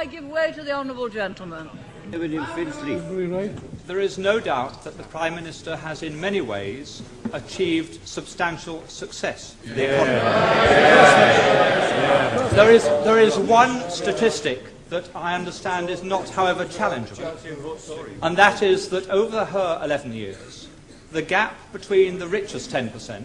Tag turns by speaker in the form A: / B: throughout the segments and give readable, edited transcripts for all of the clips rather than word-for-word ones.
A: I give way to the honourable gentleman.
B: There is no doubt that the Prime Minister has in many ways achieved substantial success. There is one statistic that I understand is not, however, challengeable, and that is that over her 11 years, the gap between the richest 10%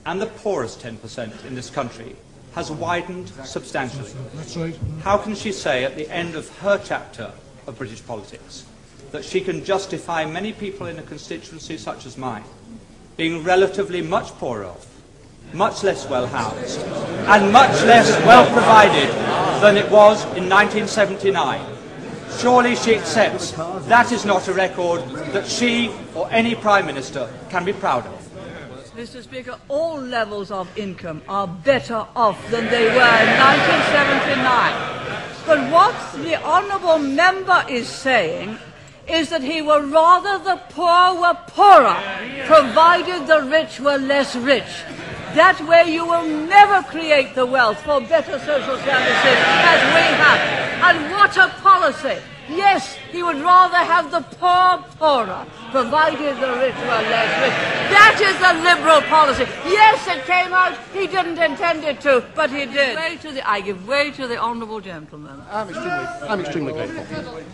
B: and the poorest 10% in this country has widened substantially.
C: That's right.
B: How can she say at the end of her chapter of British politics that she can justify many people in a constituency such as mine being relatively much poorer off, much less well housed, and much less well provided than it was in 1979? Surely she accepts that is not a record that she or any Prime Minister can be proud of.
A: Mr. Speaker, all levels of income are better off than they were in 1979. But what the honourable member is saying is that he would rather the poor were poorer, provided the rich were less rich. That way you will never create the wealth for better social services as we have. And what a policy! Yes, he would rather have the poor poorer, provided the rich were less rich. That is the Liberal policy. Yes, it came out. He didn't intend it to, but he did. I give way to the honourable gentleman.
D: I'm extremely grateful.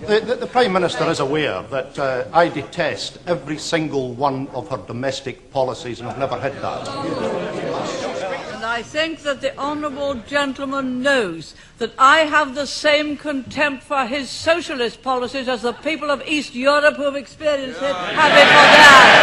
D: The Prime Minister is aware that I detest every single one of her domestic policies, and I've never hid that.
A: And I think that the honourable gentleman knows that I have the same contempt for his socialist policies as the people of East Europe who have experienced it have it for theirs.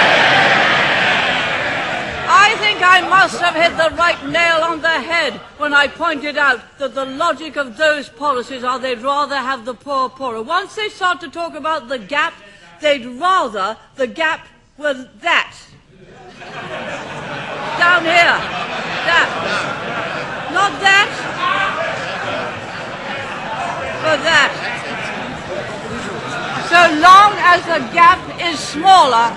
A: I think I must have hit the right nail on the head when I pointed out that the logic of those policies are they'd rather have the poor poorer. Once they start to talk about the gap, they'd rather the gap were that. Down here. That. Not that. But that. So long as the gap is smaller,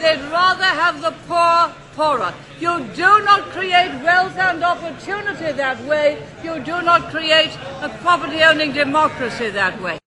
A: they'd rather have the poor poorer. You do not create wealth and opportunity that way. You do not create a property-owning democracy that way.